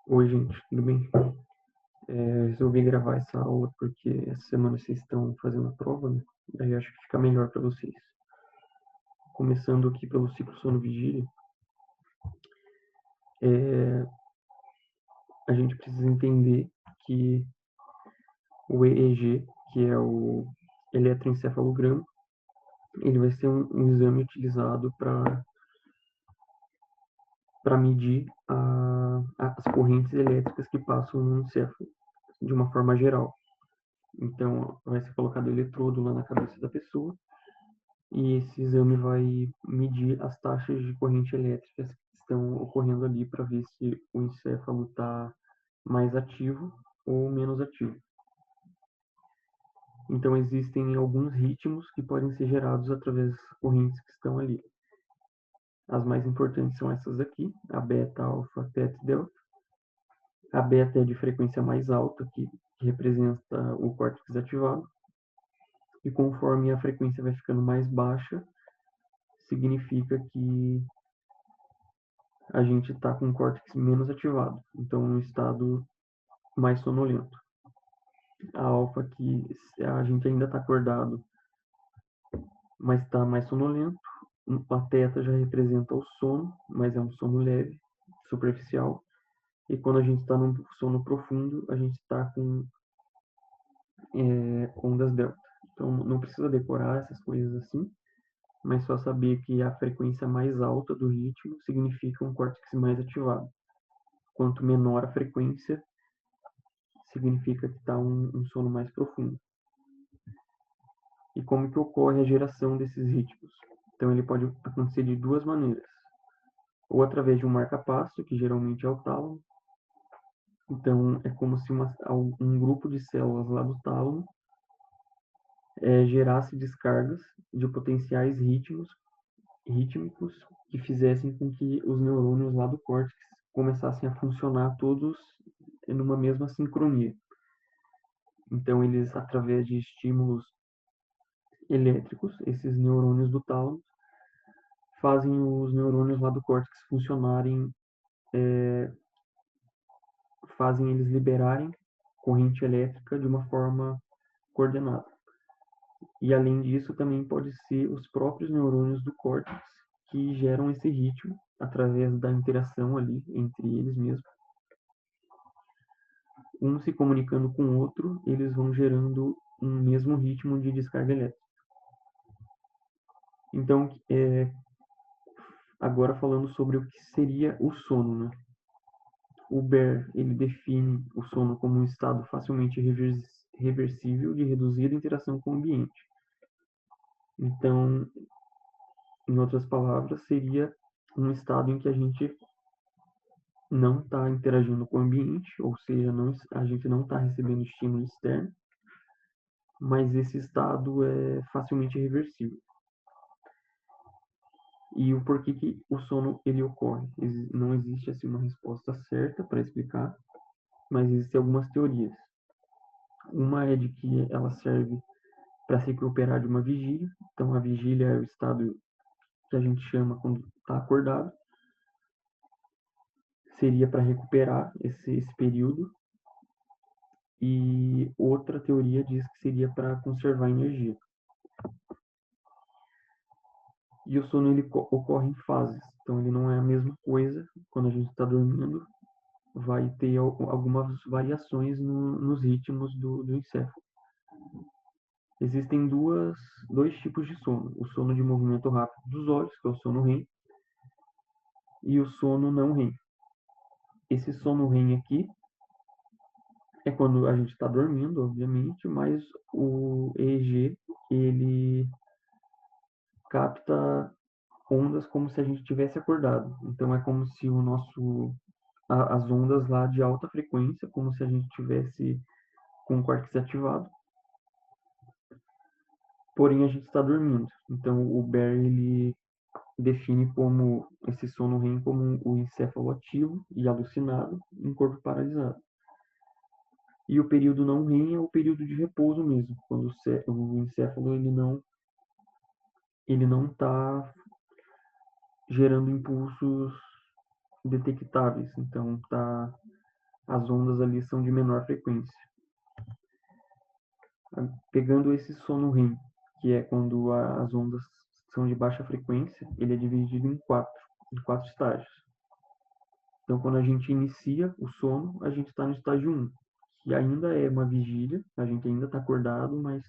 Oi, gente, tudo bem? Resolvi gravar essa aula porque essa semana vocês estão fazendo a prova, né? Daí acho que fica melhor para vocês. Começando aqui pelo ciclo sono-vigília, a gente precisa entender que o EEG, que é o eletroencefalograma, ele vai ser um exame utilizado para medir as correntes elétricas que passam no encéfalo, de uma forma geral. Então, vai ser colocado eletrodo lá na cabeça da pessoa, e esse exame vai medir as taxas de corrente elétricas que estão ocorrendo ali para ver se o encéfalo está mais ativo ou menos ativo. Então, existem alguns ritmos que podem ser gerados através das correntes que estão ali. As mais importantes são essas aqui, a beta, alfa, teta e delta. A beta é de frequência mais alta, que representa o córtex ativado. E conforme a frequência vai ficando mais baixa, significa que a gente está com o córtex menos ativado, então um estado mais sonolento. A alfa, que a gente ainda está acordado, mas está mais sonolento. A teta já representa o sono, mas é um sono leve, superficial. E quando a gente está num sono profundo, a gente está com ondas delta. Então não precisa decorar essas coisas assim, mas só saber que a frequência mais alta do ritmo significa um córtex mais ativado. Quanto menor a frequência, significa que está um sono mais profundo. E como que ocorre a geração desses ritmos? Então, ele pode acontecer de duas maneiras. Ou através de um marca-passo, que geralmente é o tálamo. Então, é como se um grupo de células lá do tálamo gerasse descargas de potenciais rítmicos que fizessem com que os neurônios lá do córtex começassem a funcionar todos numa mesma sincronia. Então, eles, através de estímulos elétricos, esses neurônios do tálamo, fazem os neurônios lá do córtex funcionarem, fazem eles liberarem corrente elétrica de uma forma coordenada. E além disso, também pode ser os próprios neurônios do córtex que geram esse ritmo através da interação ali entre eles mesmos. Um se comunicando com o outro, eles vão gerando um mesmo ritmo de descarga elétrica. Então, agora falando sobre o que seria o sono, né? O Baer, ele define o sono como um estado facilmente reversível de reduzida interação com o ambiente. Então, em outras palavras, seria um estado em que a gente não está interagindo com o ambiente, ou seja, a gente não está recebendo estímulo externo, mas esse estado é facilmente reversível. E o porquê que o sono ele ocorre? Não existe assim uma resposta certa para explicar, mas existem algumas teorias. Uma é de que ela serve para se recuperar de uma vigília. Então, a vigília é o estado que a gente chama quando está acordado. Seria para recuperar esse período. E outra teoria diz que seria para conservar energia. E o sono ele ocorre em fases. Então, ele não é a mesma coisa quando a gente está dormindo. Vai ter algumas variações nos ritmos do encéfalo. Existem dois tipos de sono. O sono de movimento rápido dos olhos, que é o sono REM, e o sono não REM. Esse sono REM aqui é quando a gente está dormindo, obviamente, mas o EEG, ele capta ondas como se a gente tivesse acordado. Então, é como se as ondas lá de alta frequência, como se a gente tivesse com o córtex ativado, porém a gente está dormindo. Então, o Baer, ele define como esse sono REM como o encéfalo ativo e alucinado em corpo paralisado. E o período não REM é o período de repouso mesmo, quando o encéfalo ele não está gerando impulsos detectáveis, então está as ondas ali são de menor frequência. Pegando esse sono REM, que é quando as ondas são de baixa frequência, ele é dividido em quatro estágios. Então, quando a gente inicia o sono, a gente está no estágio 1, que ainda é uma vigília, a gente ainda está acordado, mas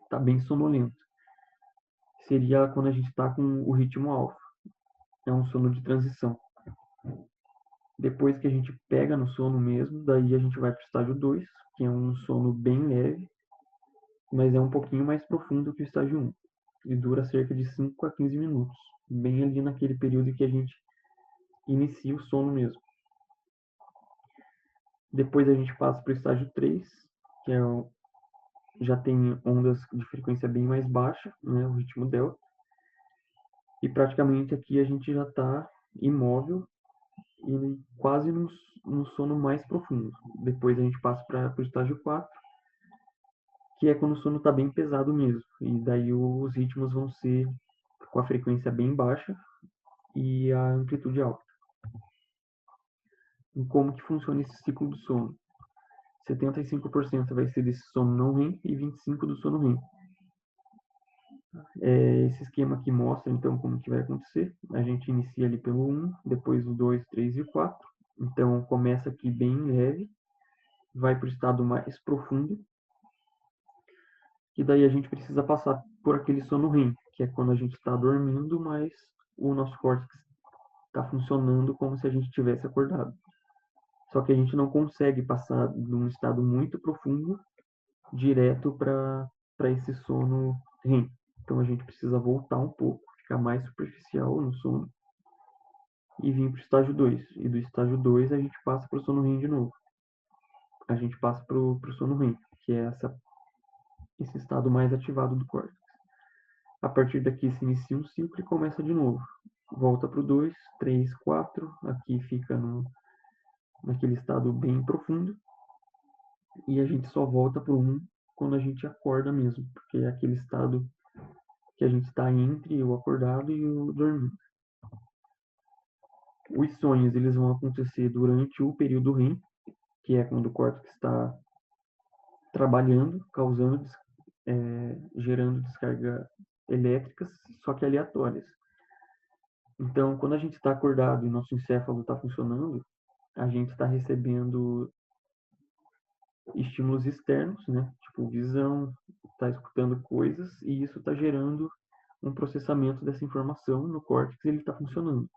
está bem sonolento. Seria quando a gente está com o ritmo alfa. É um sono de transição. Depois que a gente pega no sono mesmo, daí a gente vai para o estágio 2, que é um sono bem leve, mas é um pouquinho mais profundo que o estágio 1. E dura cerca de 5 a 15 minutos, bem ali naquele período que a gente inicia o sono mesmo. Depois a gente passa para o estágio 3, que já tem ondas de frequência bem mais baixa, né, o ritmo delta. E praticamente aqui a gente já está imóvel e quase no sono mais profundo. Depois a gente passa para o estágio 4, que é quando o sono está bem pesado mesmo. E daí os ritmos vão ser com a frequência bem baixa e a amplitude alta. E como que funciona esse ciclo do sono? 75% vai ser desse sono não REM e 25% do sono REM. Esse esquema aqui mostra, então, como que vai acontecer. A gente inicia ali pelo 1, depois o 2, 3 e o 4. Então, começa aqui bem leve, vai para o estado mais profundo, e daí a gente precisa passar por aquele sono REM, que é quando a gente está dormindo, mas o nosso córtex está funcionando como se a gente tivesse acordado. Só que a gente não consegue passar de um estado muito profundo direto para esse sono REM. Então a gente precisa voltar um pouco, ficar mais superficial no sono e vir para o estágio 2. E do estágio 2 a gente passa para o sono REM de novo. A gente passa para o sono REM, que é esse estado mais ativado do córtex. A partir daqui se inicia um ciclo e começa de novo. Volta para o 2, 3, 4, aqui fica naquele estado bem profundo. E a gente só volta para o 1 quando a gente acorda mesmo, porque é aquele estado que a gente está entre o acordado e o dormindo. Os sonhos eles vão acontecer durante o período REM, que é quando o córtex está trabalhando, gerando descargas elétricas, só que aleatórias. Então, quando a gente está acordado e nosso encéfalo está funcionando, a gente está recebendo estímulos externos, né? Tipo visão, está escutando coisas e isso está gerando um processamento dessa informação no córtex e ele está funcionando.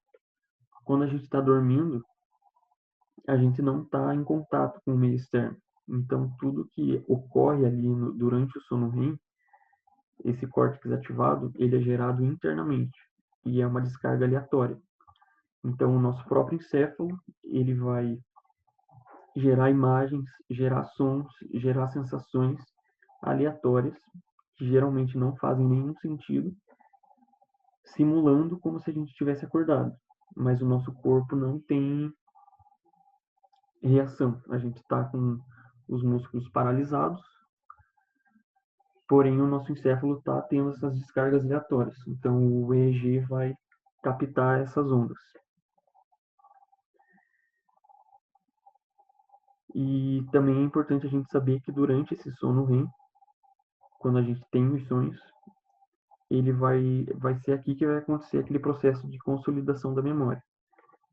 Quando a gente está dormindo, a gente não está em contato com o meio externo. Então, tudo que ocorre ali durante o sono REM, esse córtex ativado, ele é gerado internamente e é uma descarga aleatória. Então, o nosso próprio encéfalo, ele vai gerar imagens, gerar sons, gerar sensações aleatórias que geralmente não fazem nenhum sentido, simulando como se a gente tivesse acordado. Mas o nosso corpo não tem reação. A gente está com os músculos paralisados, porém o nosso encéfalo está tendo essas descargas aleatórias. Então o EEG vai captar essas ondas. E também é importante a gente saber que durante esse sono REM, quando a gente tem os sonhos, ele vai ser aqui que vai acontecer aquele processo de consolidação da memória.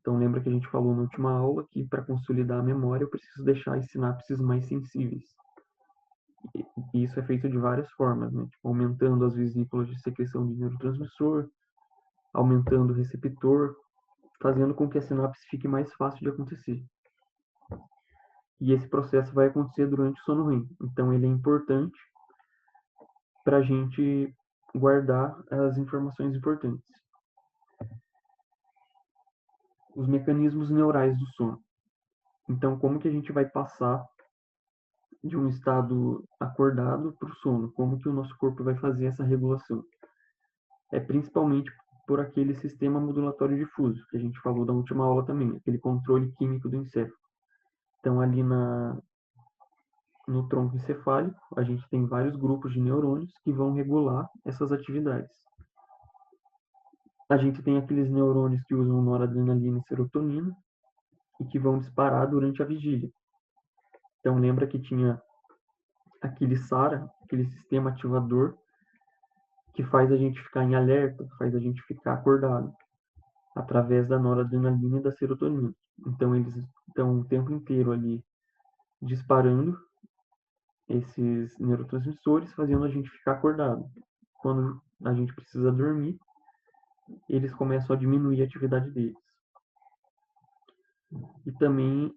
Então lembra que a gente falou na última aula que para consolidar a memória eu preciso deixar as sinapses mais sensíveis. E isso é feito de várias formas, né? Tipo, aumentando as vesículas de secreção de neurotransmissor, aumentando o receptor, fazendo com que a sinapse fique mais fácil de acontecer. E esse processo vai acontecer durante o sono REM. Então ele é importante para a gente guardar as informações importantes. Os mecanismos neurais do sono. Então, como que a gente vai passar de um estado acordado para o sono? Como que o nosso corpo vai fazer essa regulação? É principalmente por aquele sistema modulatório difuso, que a gente falou da última aula também, aquele controle químico do encéfalo. Então, ali no tronco encefálico, a gente tem vários grupos de neurônios que vão regular essas atividades. A gente tem aqueles neurônios que usam noradrenalina e serotonina, e que vão disparar durante a vigília. Então, lembra que tinha aquele SARA, aquele sistema ativador, que faz a gente ficar em alerta, faz a gente ficar acordado, através da noradrenalina e da serotonina. Então, eles estão o tempo inteiro ali disparando esses neurotransmissores, fazendo a gente ficar acordado. Quando a gente precisa dormir, eles começam a diminuir a atividade deles. E também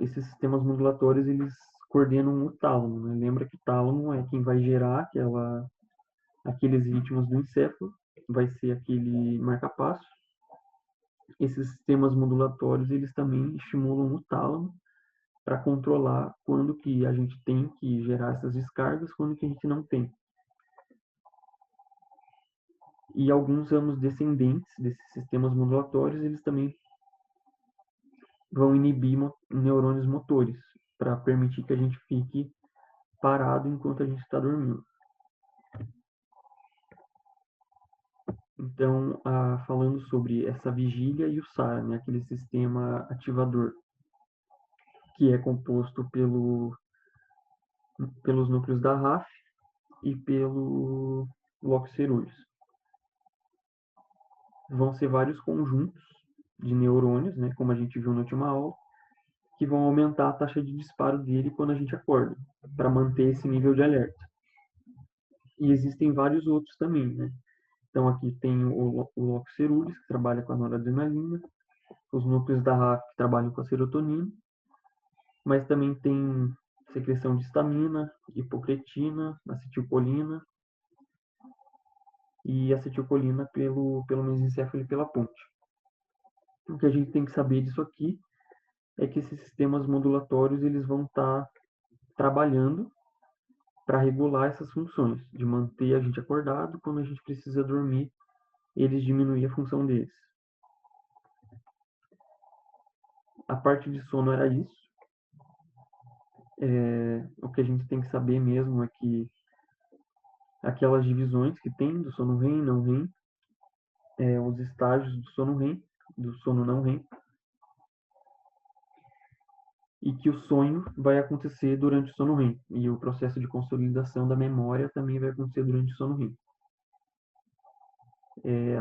esses sistemas modulatórios, eles coordenam o tálamo, né? Lembra que o tálamo é quem vai gerar aqueles ritmos do encéfalo, vai ser aquele marca-passo. Esses sistemas modulatórios, eles também estimulam o tálamo para controlar quando que a gente tem que gerar essas descargas, quando que a gente não tem. E alguns ramos descendentes desses sistemas modulatórios, eles também vão inibir neurônios motores, para permitir que a gente fique parado enquanto a gente está dormindo. Então, falando sobre essa vigília e o SARA, né, aquele sistema ativador, que é composto pelos núcleos da RAF e pelo locus ceruleus. Vão ser vários conjuntos de neurônios, né, como a gente viu na última aula, que vão aumentar a taxa de disparo dele quando a gente acorda, para manter esse nível de alerta. E existem vários outros também, né? Então aqui tem o locus ceruleus, que trabalha com a noradrenalina, os núcleos da RAF, que trabalham com a serotonina, mas também tem secreção de histamina, hipocretina, acetilcolina e acetilcolina pelo mesencéfalo e pela ponte. O que a gente tem que saber disso aqui é que esses sistemas modulatórios, eles vão estar trabalhando para regular essas funções, de manter a gente acordado, quando a gente precisa dormir, eles diminuem a função deles. A parte de sono era isso. O que a gente tem que saber mesmo é que aquelas divisões que tem do sono REM, não REM, os estágios do sono REM, do sono não REM, e que o sonho vai acontecer durante o sono REM, e o processo de consolidação da memória também vai acontecer durante o sono REM.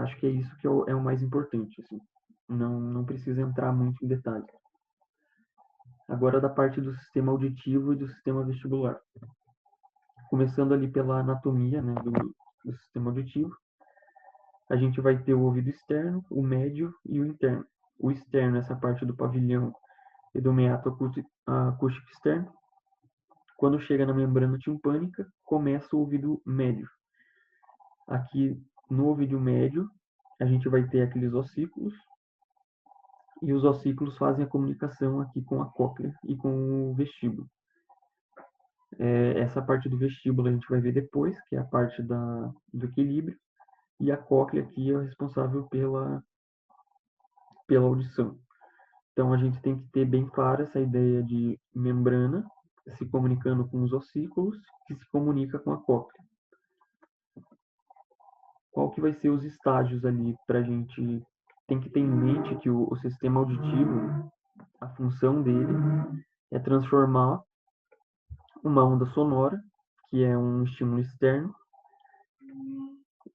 Acho que é isso que é o mais importante, assim. Não precisa entrar muito em detalhe. Agora da parte do sistema auditivo e do sistema vestibular. Começando ali pela anatomia, né, do sistema auditivo, a gente vai ter o ouvido externo, o médio e o interno. O externo, essa parte do pavilhão e do meato acústico externo. Quando chega na membrana timpânica, começa o ouvido médio. Aqui no ouvido médio, a gente vai ter aqueles ossículos, e os ossículos fazem a comunicação aqui com a cóclea e com o vestíbulo. Essa parte do vestíbulo a gente vai ver depois, que é a parte do equilíbrio, e a cóclea aqui é responsável pela audição. Então a gente tem que ter bem clara essa ideia de membrana se comunicando com os ossículos, que se comunica com a cóclea. Qual que vai ser os estágios ali para a gente tem que ter em mente que o sistema auditivo, a função dele é transformar uma onda sonora, que é um estímulo externo,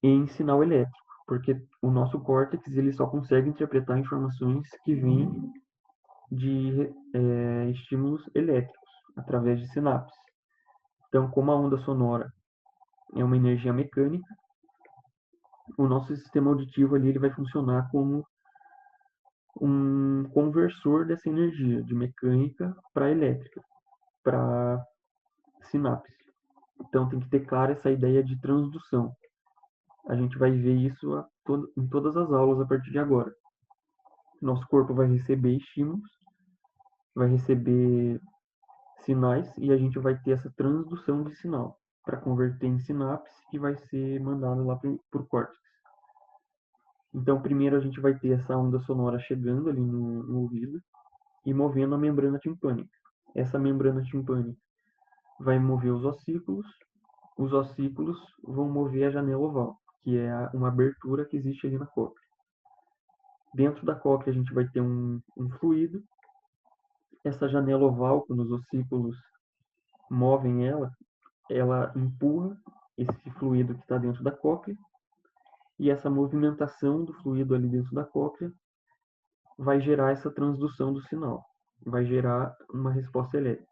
em sinal elétrico, porque o nosso córtex ele só consegue interpretar informações que vêm de estímulos elétricos, através de sinapses. Então, como a onda sonora é uma energia mecânica, o nosso sistema auditivo ali ele vai funcionar como um conversor dessa energia, de mecânica para elétrica, para sinapse. Então, tem que ter clara essa ideia de transdução. A gente vai ver isso em todas as aulas a partir de agora. Nosso corpo vai receber estímulos, vai receber sinais e a gente vai ter essa transdução de sinal para converter em sinapse que vai ser mandado lá para o córtex. Então, primeiro a gente vai ter essa onda sonora chegando ali no ouvido e movendo a membrana timpânica. Essa membrana timpânica vai mover os ossículos vão mover a janela oval, que é uma abertura que existe ali na cóclea. Dentro da cóclea a gente vai ter um fluido, Essa janela oval, quando os ossículos movem ela empurra esse fluido que está dentro da cóclea, e essa movimentação do fluido ali dentro da cóclea vai gerar essa transdução do sinal, vai gerar uma resposta elétrica.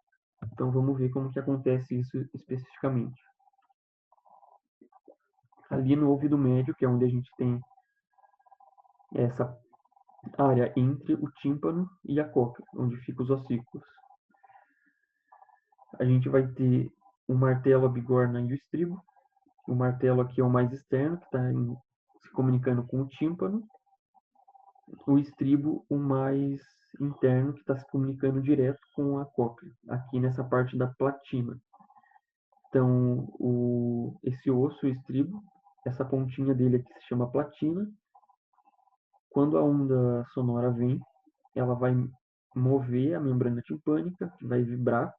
Então vamos ver como que acontece isso especificamente. Ali no ouvido médio, que é onde a gente tem essa área entre o tímpano e a cóclea, onde ficam os ossículos. A gente vai ter o martelo, a bigorna e o estribo. O martelo aqui é o mais externo, que está se comunicando com o tímpano. O estribo, o mais interno, que está se comunicando direto com a cóclea, aqui nessa parte da platina. Então, esse osso, o estribo, essa pontinha dele aqui se chama platina. Quando a onda sonora vem, ela vai mover a membrana timpânica, que vai vibrar.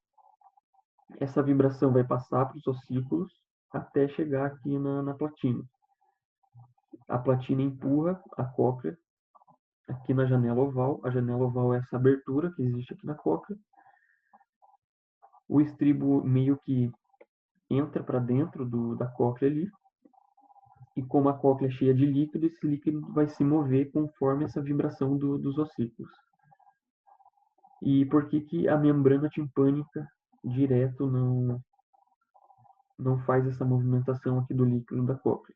Essa vibração vai passar para os ossículos até chegar aqui na platina. A platina empurra a cóclea aqui na janela oval. A janela oval é essa abertura que existe aqui na cóclea. O estribo meio que entra para dentro da cóclea ali. E como a cóclea é cheia de líquido, esse líquido vai se mover conforme essa vibração dos ossículos. E por que a membrana timpânica direto não faz essa movimentação aqui do líquido da cóclea?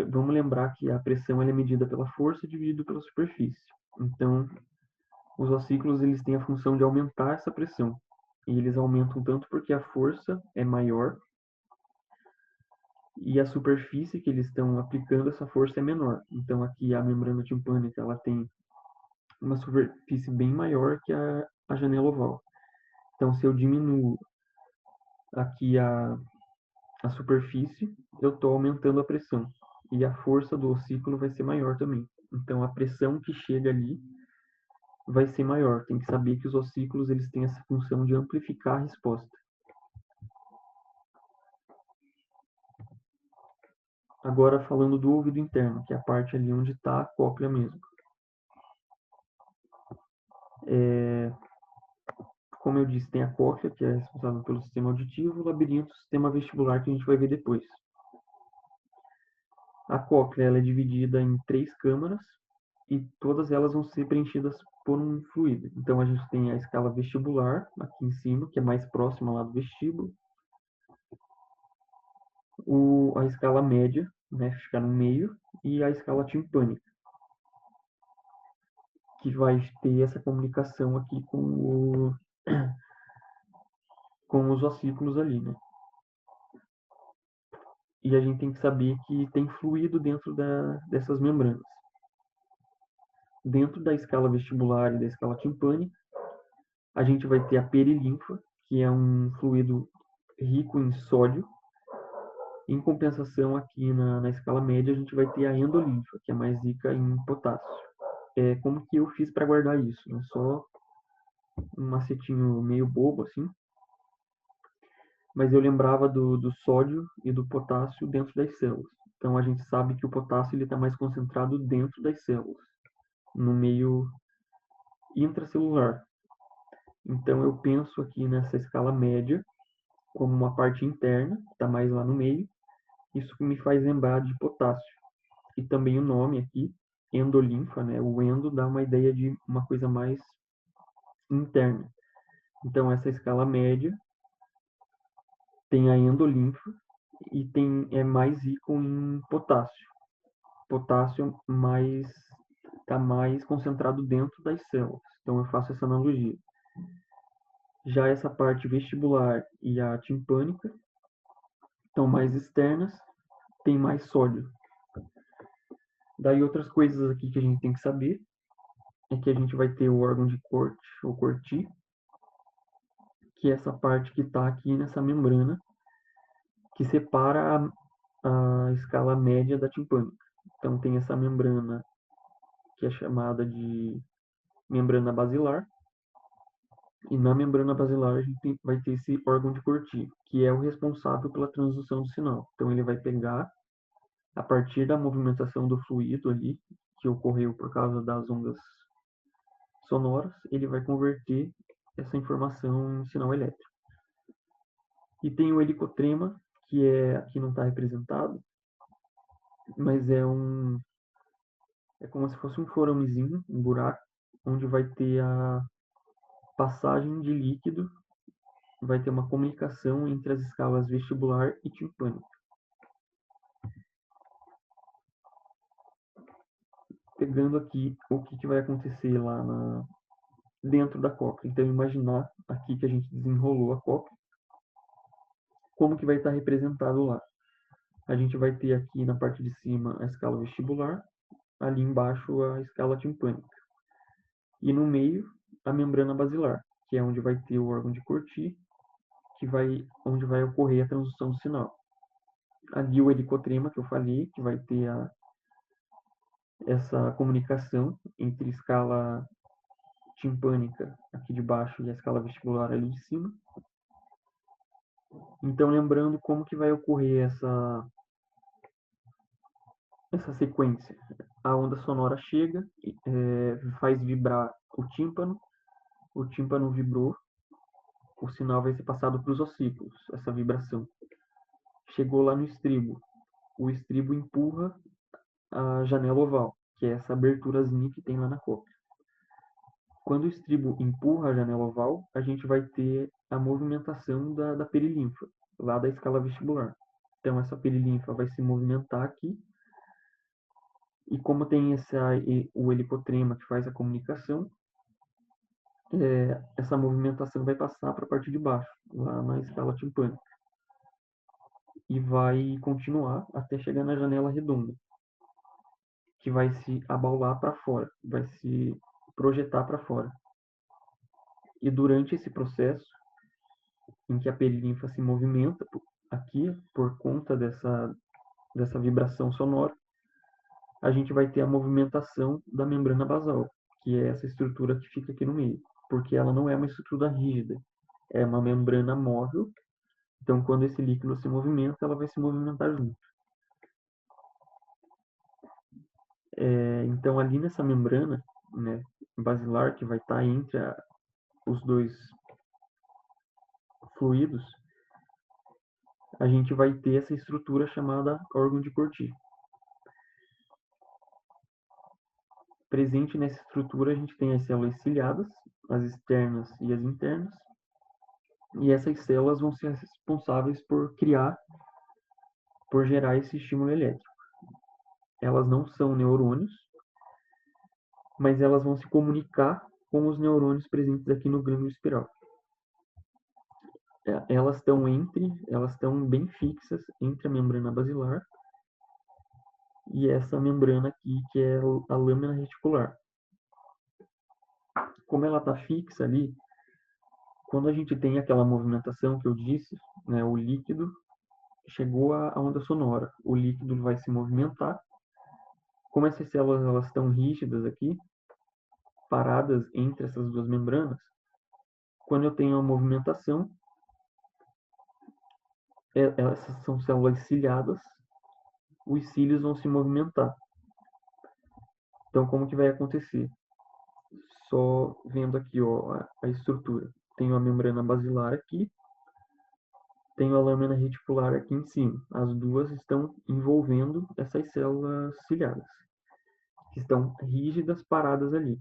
Vamos lembrar que a pressão é medida pela força dividido pela superfície. Então, os ossículos eles têm a função de aumentar essa pressão. E eles aumentam tanto porque a força é maior e a superfície que eles estão aplicando essa força é menor. Então, aqui a membrana timpânica ela tem uma superfície bem maior que a janela oval. Então, se eu diminuo aqui a superfície, eu estou aumentando a pressão. E a força do ossículo vai ser maior também. Então, a pressão que chega ali vai ser maior. Tem que saber que os ossículos eles têm essa função de amplificar a resposta. Agora, falando do ouvido interno, que é a parte ali onde está a cóclea mesmo. Como eu disse, tem a cóclea, que é responsável pelo sistema auditivo, o labirinto, o sistema vestibular, que a gente vai ver depois. A cóclea ela é dividida em 3 câmaras e todas elas vão ser preenchidas por um fluido. Então, a gente tem a escala vestibular aqui em cima, que é mais próxima lá do vestíbulo. A escala média, né, fica no meio, e a escala timpânica, que vai ter essa comunicação aqui com os ossículos ali, né? E a gente tem que saber que tem fluido dentro dessas membranas. Dentro da escala vestibular e da escala timpânica, a gente vai ter a perilinfa, que é um fluido rico em sódio. Em compensação, aqui na escala média, a gente vai ter a endolinfa, que é mais rica em potássio. Como que eu fiz para guardar isso? Né? Só um macetinho meio bobo, assim. Mas eu lembrava do sódio e do potássio dentro das células. Então, a gente sabe que o potássio está mais concentrado dentro das células, no meio intracelular. Então, eu penso aqui nessa escala média como uma parte interna, que está mais lá no meio. Isso me faz lembrar de potássio. E também o nome aqui, endolinfa, né? O endo dá uma ideia de uma coisa mais interna. Então, essa escala média tem a endolinfa e é mais rico em potássio. Potássio está mais concentrado dentro das células. Então, eu faço essa analogia. Já essa parte vestibular e a timpânica estão mais externas, tem mais sódio. Daí outras coisas aqui que a gente tem que saber é que a gente vai ter o órgão de Corte, ou Corti, que é essa parte que está aqui nessa membrana, que separa a escala média da timpânica. Então tem essa membrana que é chamada de membrana basilar, e na membrana basilar a gente vai ter esse órgão de Corti, que é o responsável pela transdução do sinal. Então ele vai pegar, a partir da movimentação do fluido ali, que ocorreu por causa das ondas sonoras, ele vai converter essa informação em sinal elétrico. E tem o helicotrema, que aqui não está representado, mas é como se fosse um foramezinho, um buraco, onde vai ter a passagem de líquido, vai ter uma comunicação entre as escalas vestibular e timpânica. Pegando aqui o que vai acontecer lá dentro da cóclea. Então, imaginar aqui que a gente desenrolou a cóclea, como que vai estar representado lá. A gente vai ter aqui na parte de cima a escala vestibular, ali embaixo a escala timpânica. E no meio, a membrana basilar, que é onde vai ter o órgão de Corti, onde vai ocorrer a transdução do sinal. Ali o helicotrema, que eu falei, que vai ter essa comunicação entre escala timpânica aqui de baixo e a escala vestibular ali de cima. Então, lembrando como que vai ocorrer essa sequência. A onda sonora chega, faz vibrar o tímpano vibrou, o sinal vai ser passado para os ossículos, essa vibração. Chegou lá no estribo, o estribo empurra a janela oval, que é essa aberturazinha que tem lá na cóclea. Quando o estribo empurra a janela oval, a gente vai ter a movimentação da perilinfa, lá da escala vestibular. Então, essa perilinfa vai se movimentar aqui, e como tem o helicotrema que faz a comunicação, essa movimentação vai passar para a parte de baixo, lá na escala timpânica. E vai continuar até chegar na janela redonda, que vai se abaular para fora, vai se projetar para fora. E durante esse processo, em que a perilinfa se movimenta aqui, por conta dessa vibração sonora, a gente vai ter a movimentação da membrana basal, que é essa estrutura que fica aqui no meio, porque ela não é uma estrutura rígida, é uma membrana móvel. Então, quando esse líquido se movimenta, ela vai se movimentar junto. Então, ali nessa membrana, né, basilar, que vai estar entre os dois fluidos, a gente vai ter essa estrutura chamada órgão de Corti. Presente nessa estrutura, a gente tem as células ciliadas, as externas e as internas, e essas células vão ser responsáveis por gerar esse estímulo elétrico. Elas não são neurônios, mas elas vão se comunicar com os neurônios presentes aqui no gânglio espiral. Elas estão bem fixas entre a membrana basilar e essa membrana aqui, que é a lâmina reticular. Como ela está fixa ali, quando a gente tem aquela movimentação que eu disse, né, o líquido chegou à onda sonora, o líquido vai se movimentar. Como essas células elas estão rígidas aqui, paradas entre essas duas membranas, quando eu tenho a movimentação, essas são células ciliadas, os cílios vão se movimentar. Então, como que vai acontecer? Só vendo aqui, ó, a estrutura. Tenho a membrana basilar aqui, tenho a lâmina reticular aqui em cima. As duas estão envolvendo essas células ciliadas, que estão rígidas, paradas ali.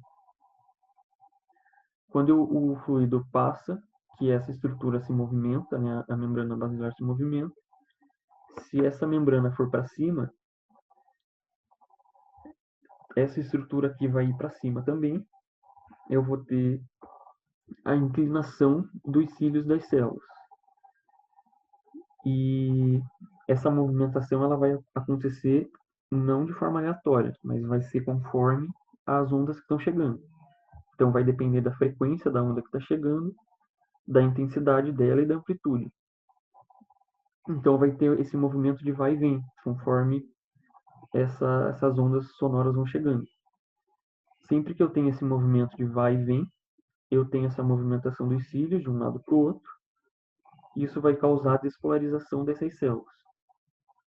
Quando o fluido passa, que essa estrutura se movimenta, né, a membrana basilar se movimenta, se essa membrana for para cima, essa estrutura aqui vai ir para cima também. Eu vou ter a inclinação dos cílios das células. E essa movimentação ela vai acontecer não de forma aleatória, mas vai ser conforme as ondas que estão chegando. Então vai depender da frequência da onda que está chegando, da intensidade dela e da amplitude. Então vai ter esse movimento de vai e vem, conforme essas ondas sonoras vão chegando. Sempre que eu tenho esse movimento de vai e vem, eu tenho essa movimentação dos cílios de um lado para o outro, e isso vai causar a despolarização dessas células.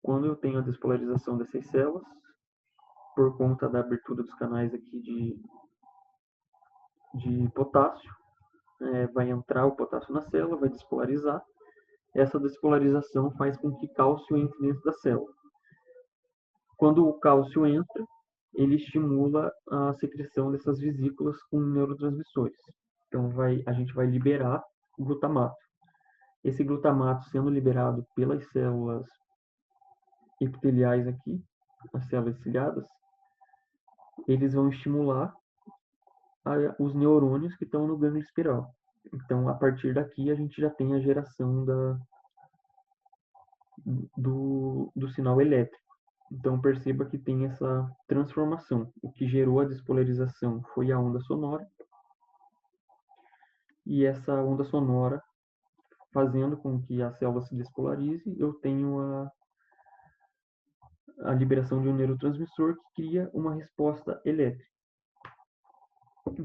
Quando eu tenho a despolarização dessas células, por conta da abertura dos canais aqui de potássio, vai entrar o potássio na célula, vai despolarizar. Essa despolarização faz com que cálcio entre dentro da célula. Quando o cálcio entra, ele estimula a secreção dessas vesículas com neurotransmissores. Então, a gente vai liberar o glutamato. Esse glutamato sendo liberado pelas células epiteliais aqui, as células ciliadas, eles vão estimular os neurônios que estão no gânglio espiral. Então, a partir daqui, a gente já tem a geração do sinal elétrico. Então, perceba que tem essa transformação. O que gerou a despolarização foi a onda sonora, e essa onda sonora, fazendo com que a célula se despolarize, eu tenho a liberação de um neurotransmissor que cria uma resposta elétrica.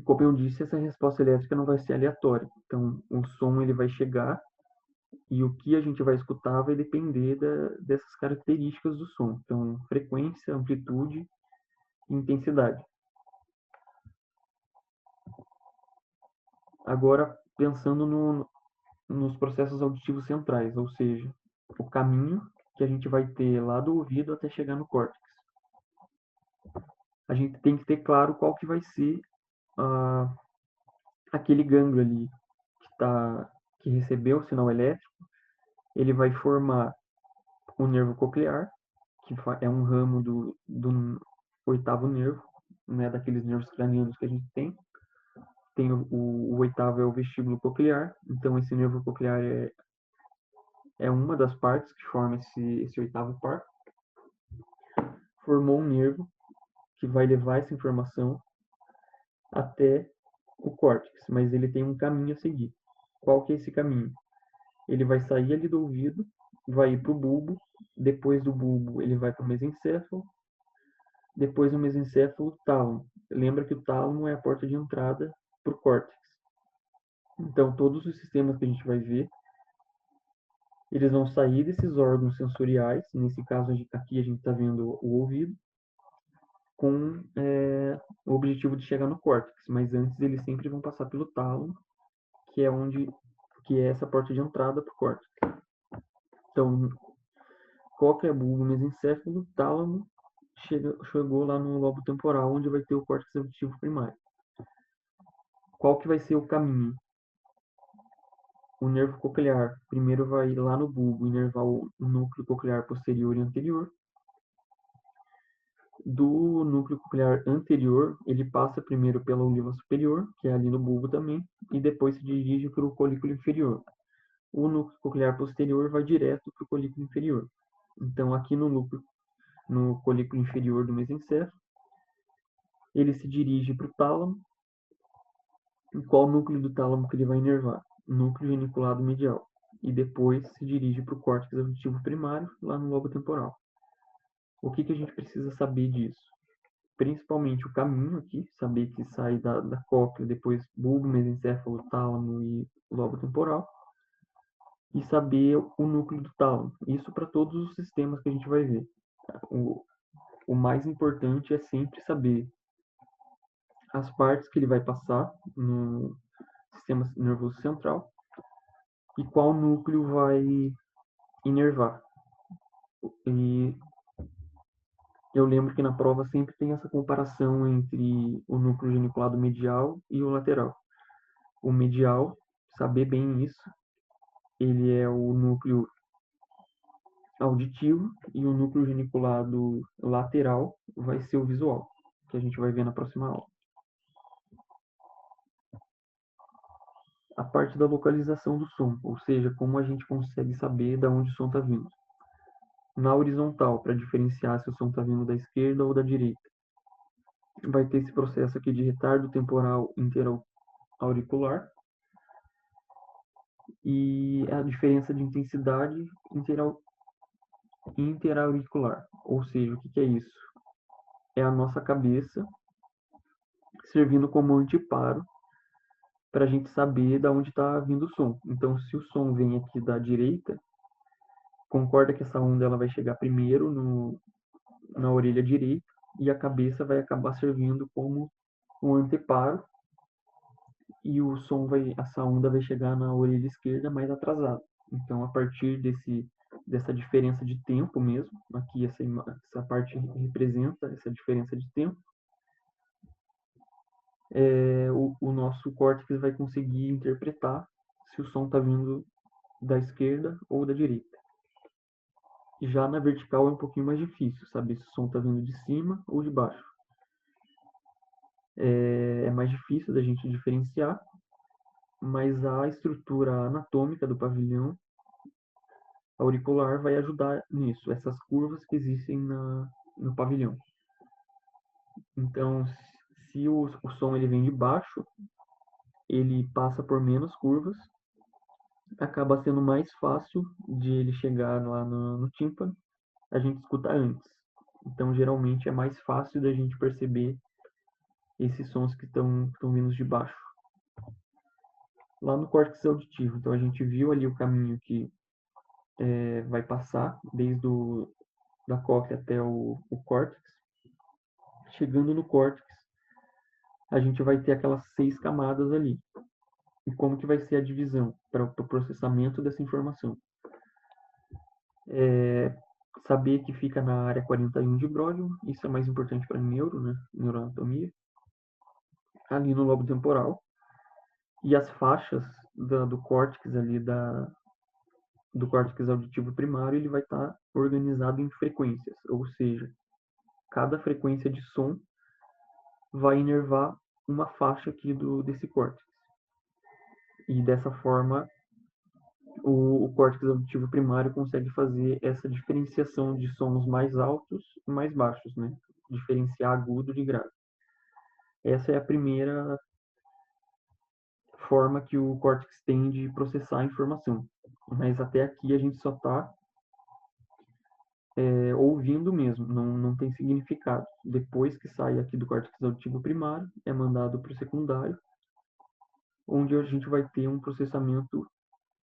Como eu disse, essa resposta elétrica não vai ser aleatória. Então, o som ele vai chegar e o que a gente vai escutar vai depender dessas características do som. Então, frequência, amplitude e intensidade. Agora, pensando nos processos auditivos centrais, ou seja, o caminho que a gente vai ter lá do ouvido até chegar no córtex. A gente tem que ter claro qual que vai ser aquele gânglio ali que recebeu o sinal elétrico. Ele vai formar o nervo coclear, que é um ramo do oitavo nervo, né, daqueles nervos cranianos que a gente tem. Tem o oitavo é o vestíbulo coclear, então esse nervo coclear é uma das partes que forma esse oitavo par. Formou um nervo que vai levar essa informação até o córtex, mas ele tem um caminho a seguir. Qual que é esse caminho? Ele vai sair ali do ouvido, vai ir para o bulbo, depois do bulbo ele vai para o mesencéfalo, depois do mesencéfalo, o tálamo. Lembra que o tálamo é a porta de entrada para o córtex. Então, todos os sistemas que a gente vai ver, eles vão sair desses órgãos sensoriais, nesse caso aqui a gente está vendo o ouvido, com o objetivo de chegar no córtex, mas antes eles sempre vão passar pelo tálamo, que é essa porta de entrada para o córtex. Então, cóclea, bulbo, mesencéfalo, tálamo, chegou lá no lobo temporal, onde vai ter o córtex auditivo primário. Qual que vai ser o caminho? O nervo coclear primeiro vai lá no bulbo inervar o núcleo coclear posterior e anterior. Do núcleo coclear anterior, ele passa primeiro pela oliva superior, que é ali no bulbo também, e depois se dirige para o colículo inferior. O núcleo coclear posterior vai direto para o colículo inferior. Então, aqui no colículo inferior do mesencéfalo, ele se dirige para o tálamo. E qual núcleo do tálamo que ele vai inervar? Núcleo geniculado medial. E depois se dirige para o córtex auditivo primário, lá no lobo temporal. O que a gente precisa saber disso? Principalmente o caminho aqui, saber que sai da cóclea, depois bulbo, mesencéfalo, tálamo e lobo temporal. E saber o núcleo do tálamo. Isso para todos os sistemas que a gente vai ver. O mais importante é sempre saber as partes que ele vai passar no sistema nervoso central e qual núcleo vai inervar. E eu lembro que na prova sempre tem essa comparação entre o núcleo geniculado medial e o lateral. O medial, saber bem isso, ele é o núcleo auditivo, e o núcleo geniculado lateral vai ser o visual, que a gente vai ver na próxima aula. A parte da localização do som, ou seja, como a gente consegue saber de onde o som está vindo. Na horizontal, para diferenciar se o som está vindo da esquerda ou da direita, vai ter esse processo aqui de retardo temporal interauricular e a diferença de intensidade interauricular. Ou seja, o que é isso? É a nossa cabeça servindo como anteparo para a gente saber de onde está vindo o som. Então, se o som vem aqui da direita, concorda que essa onda ela vai chegar primeiro na orelha direita e a cabeça vai acabar servindo como um anteparo e essa onda vai chegar na orelha esquerda mais atrasada. Então, a partir dessa diferença de tempo mesmo, aqui essa parte representa essa diferença de tempo, o nosso córtex vai conseguir interpretar se o som está vindo da esquerda ou da direita. Já na vertical é um pouquinho mais difícil saber se o som está vindo de cima ou de baixo. É mais difícil da gente diferenciar, mas a estrutura anatômica do pavilhão auricular vai ajudar nisso, essas curvas que existem no pavilhão. Então, se o som ele vem de baixo, ele passa por menos curvas, acaba sendo mais fácil de ele chegar lá no tímpano, a gente escuta antes. Então, geralmente é mais fácil da gente perceber esses sons que estão vindo de baixo. Lá no córtex auditivo, então a gente viu ali o caminho que vai passar desde da cóclea até o córtex. Chegando no córtex, a gente vai ter aquelas 6 camadas ali. E como que vai ser a divisão para o processamento dessa informação? Saber que fica na área 41 de Brodmann, isso é mais importante para neuro, né? Neuroanatomia. Ali no lobo temporal. E as faixas do córtex ali, do córtex auditivo primário, ele vai estar organizado em frequências, ou seja, cada frequência de som vai inervar uma faixa aqui desse córtex. E dessa forma, o córtex auditivo primário consegue fazer essa diferenciação de sons mais altos e mais baixos, né? Diferenciar agudo de grave. Essa é a primeira forma que o córtex tem de processar a informação. Mas até aqui a gente só está ouvindo mesmo, não tem significado. Depois que sai aqui do córtex auditivo primário, é mandado para o secundário, onde a gente vai ter um processamento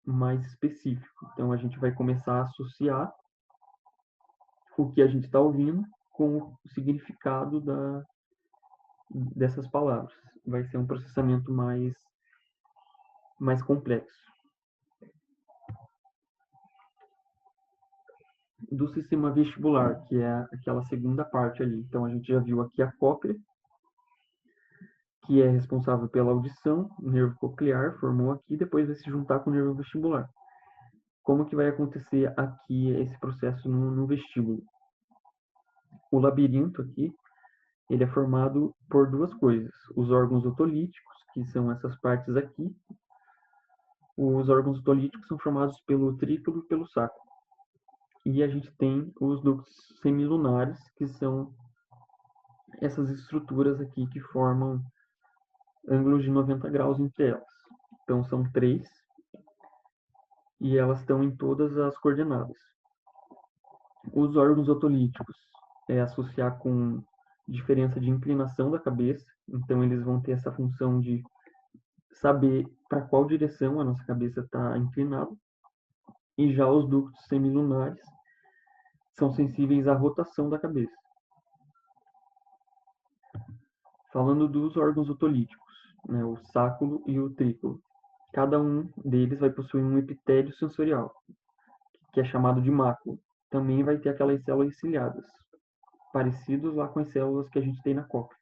mais específico. Então, a gente vai começar a associar o que a gente está ouvindo com o significado dessas palavras. Vai ser um processamento mais complexo. Do sistema vestibular, que é aquela segunda parte ali. Então, a gente já viu aqui a cóclea, que é responsável pela audição, o nervo coclear formou aqui, depois vai se juntar com o nervo vestibular. Como que vai acontecer aqui esse processo no vestíbulo? O labirinto aqui, ele é formado por duas coisas. Os órgãos otolíticos, que são essas partes aqui. Os órgãos otolíticos são formados pelo trículo e pelo saco. E a gente tem os ductos semilunares, que são essas estruturas aqui que formam ângulos de 90 graus entre elas. Então, são 3, e elas estão em todas as coordenadas. Os órgãos otolíticos é associar com diferença de inclinação da cabeça, então eles vão ter essa função de saber para qual direção a nossa cabeça está inclinada. E já os ductos semilunares são sensíveis à rotação da cabeça. Falando dos órgãos otolíticos, né, o sáculo e o trículo. Cada um deles vai possuir um epitélio sensorial, que é chamado de mácula. Também vai ter aquelas células ciliadas, parecidos lá com as células que a gente tem na cóclea.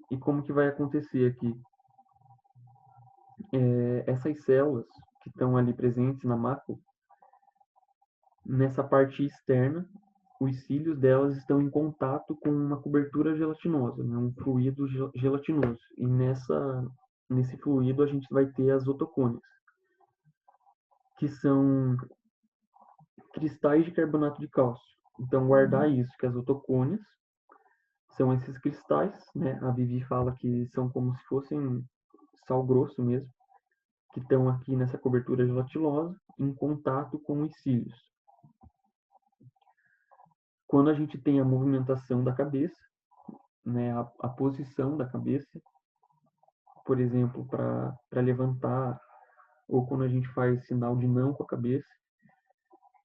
E como que vai acontecer aqui? Essas células que estão ali presentes na mácula, nessa parte externa, os cílios delas estão em contato com uma cobertura gelatinosa, né, um fluido gelatinoso. E nesse fluido a gente vai ter as otocônias, que são cristais de carbonato de cálcio. Então, guardar isso, que as otocônias são esses cristais, né? A Vivi fala que são como se fossem sal grosso mesmo, que estão aqui nessa cobertura gelatinosa, em contato com os cílios. Quando a gente tem a movimentação da cabeça, né, a posição da cabeça, por exemplo, para levantar, ou quando a gente faz sinal de não com a cabeça,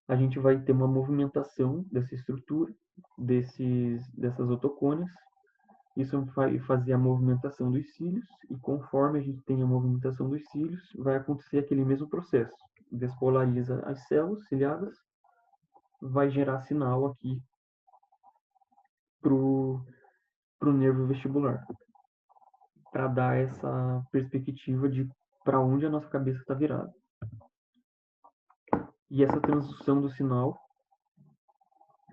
a gente vai ter uma movimentação dessa estrutura, dessas otocônias, Isso vai fazer a movimentação dos cílios, e conforme a gente tem a movimentação dos cílios, vai acontecer aquele mesmo processo. Despolariza as células ciliadas, vai gerar sinal aqui pro nervo vestibular, para dar essa perspectiva de para onde a nossa cabeça está virada. E essa transdução do sinal,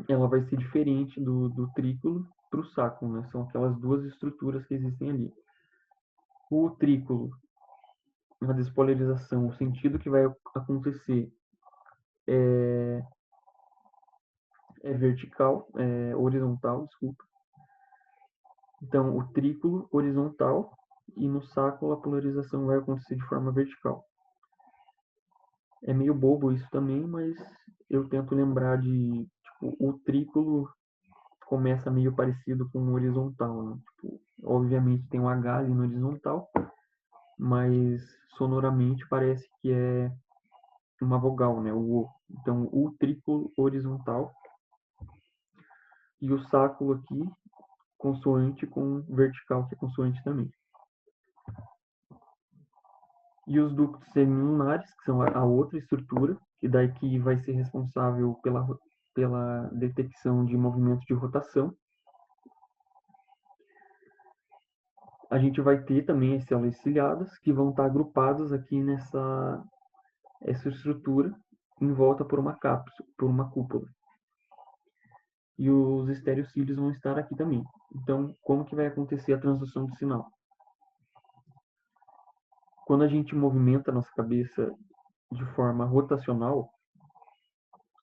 ela vai ser diferente do trículo para o sacro, né? São aquelas duas estruturas que existem ali. O trículo, a despolarização, o sentido que vai acontecer é vertical, horizontal, desculpa. Então, o trículo horizontal, e no sacro a polarização vai acontecer de forma vertical. É meio bobo isso também, mas eu tento lembrar de, tipo, o trículo começa meio parecido com o horizontal, né? Tipo, obviamente tem um H ali no horizontal, mas sonoramente parece que é uma vogal, né? O O. Então, o trículo horizontal, e o sacro aqui, consoante com vertical, que é consoante também. E os ductos semilunares, que são a outra estrutura, que daqui vai ser responsável pela detecção de movimentos de rotação. A gente vai ter também as células ciliadas, que vão estar agrupadas aqui nessa estrutura, em volta por uma cápsula, por uma cúpula. E os estereocílios vão estar aqui também. Então, como que vai acontecer a transdução do sinal? Quando a gente movimenta a nossa cabeça de forma rotacional,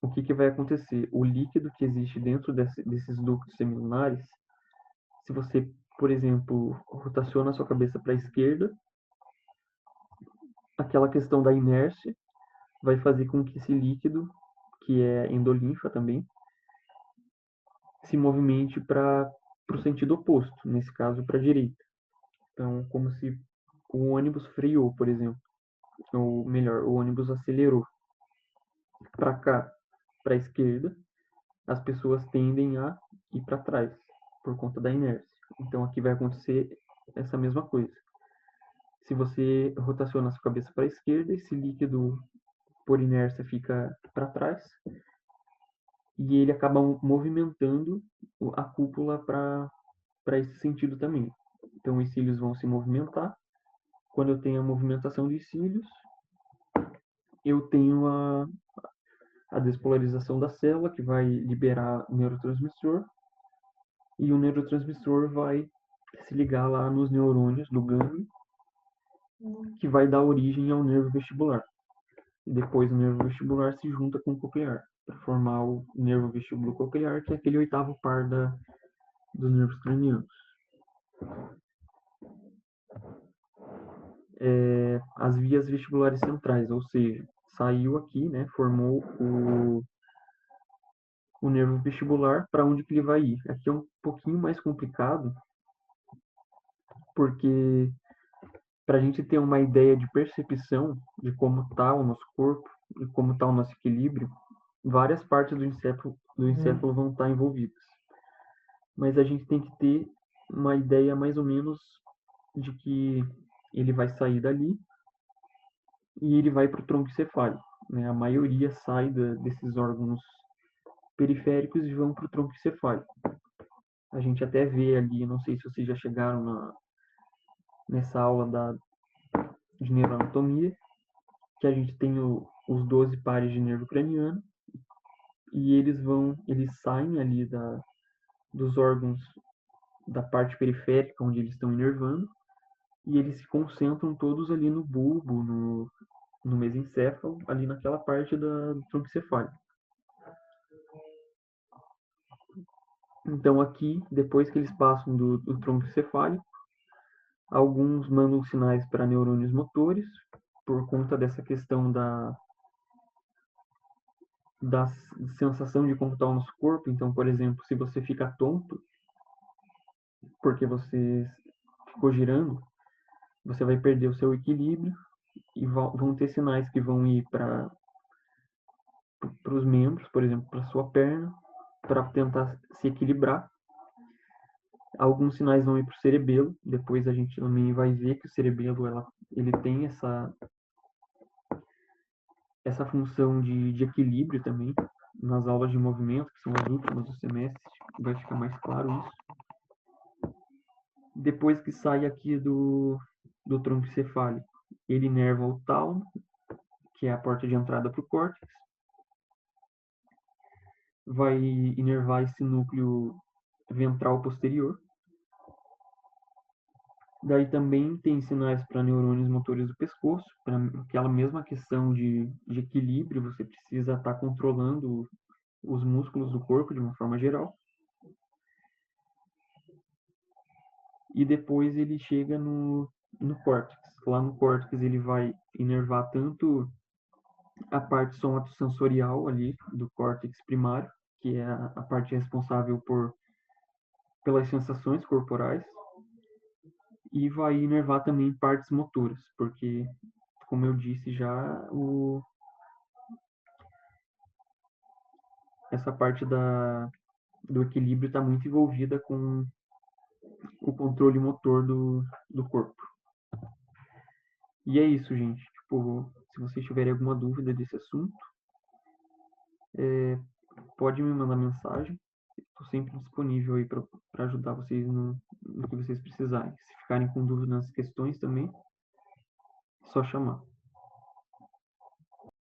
o que vai acontecer? O líquido que existe dentro desses ductos semilunares, se você, por exemplo, rotaciona a sua cabeça para a esquerda, aquela questão da inércia vai fazer com que esse líquido, que é endolinfa também, se movimente para o sentido oposto, nesse caso para a direita. Então, como se o ônibus freou, por exemplo, ou melhor, o ônibus acelerou para cá, para a esquerda, as pessoas tendem a ir para trás por conta da inércia. Então aqui vai acontecer essa mesma coisa. Se você rotaciona a sua cabeça para a esquerda, esse líquido por inércia fica para trás e ele acaba movimentando a cúpula para esse sentido também. Então os cílios vão se movimentar. Quando eu tenho a movimentação dos cílios, eu tenho a despolarização da célula, que vai liberar o neurotransmissor, e o neurotransmissor vai se ligar lá nos neurônios do gânglio, que vai dar origem ao nervo vestibular. E depois o nervo vestibular se junta com o coclear, para formar o nervo vestibulo-coclear, que é aquele oitavo par dos nervos cranianos. As vias vestibulares centrais, ou seja, saiu aqui, né, formou o nervo vestibular, para onde que ele vai ir. Aqui é um pouquinho mais complicado, porque para a gente ter uma ideia de percepção de como está o nosso corpo e como está o nosso equilíbrio, várias partes do encéfalo vão estar envolvidas. Mas a gente tem que ter uma ideia mais ou menos de que ele vai sair dali e ele vai para o tronco encefálico, né? A maioria sai desses órgãos periféricos e vão para o tronco encefálico. A gente até vê ali, não sei se vocês já chegaram nessa aula de neuroanatomia, que a gente tem os 12 pares de nervo craniano, e eles saem ali dos órgãos da parte periférica, onde eles estão inervando, e eles se concentram todos ali no bulbo, no mesencéfalo, ali naquela parte do tronco encefálico. Então aqui, depois que eles passam do tronco encefálico, alguns mandam sinais para neurônios motores, por conta dessa questão da sensação de como está o nosso corpo. Então, por exemplo, se você fica tonto, porque você ficou girando, você vai perder o seu equilíbrio e vão ter sinais que vão ir para os membros, por exemplo, para sua perna, para tentar se equilibrar. Alguns sinais vão ir para o cerebelo, depois a gente também vai ver que o cerebelo ele tem essa função de equilíbrio também. Nas aulas de movimento, que são as últimas do semestre, vai ficar mais claro isso. Depois que sai aqui do tronco encefálico, ele inerva o tálamo, que é a porta de entrada para o córtex, vai inervar esse núcleo ventral posterior. Daí também tem sinais para neurônios motores do pescoço, para aquela mesma questão de equilíbrio, você precisa estar controlando os músculos do corpo de uma forma geral. E depois ele chega no córtex. Lá no córtex ele vai inervar tanto a parte somatosensorial ali do córtex primário, que é a parte responsável pelas sensações corporais, e vai inervar também partes motoras, porque, como eu disse já, essa parte do equilíbrio está muito envolvida com o controle motor do corpo. E é isso, gente. Tipo, se vocês tiverem alguma dúvida desse assunto, pode me mandar mensagem. Estou sempre disponível aí para ajudar vocês no que vocês precisarem. Se ficarem com dúvidas nas questões também, é só chamar.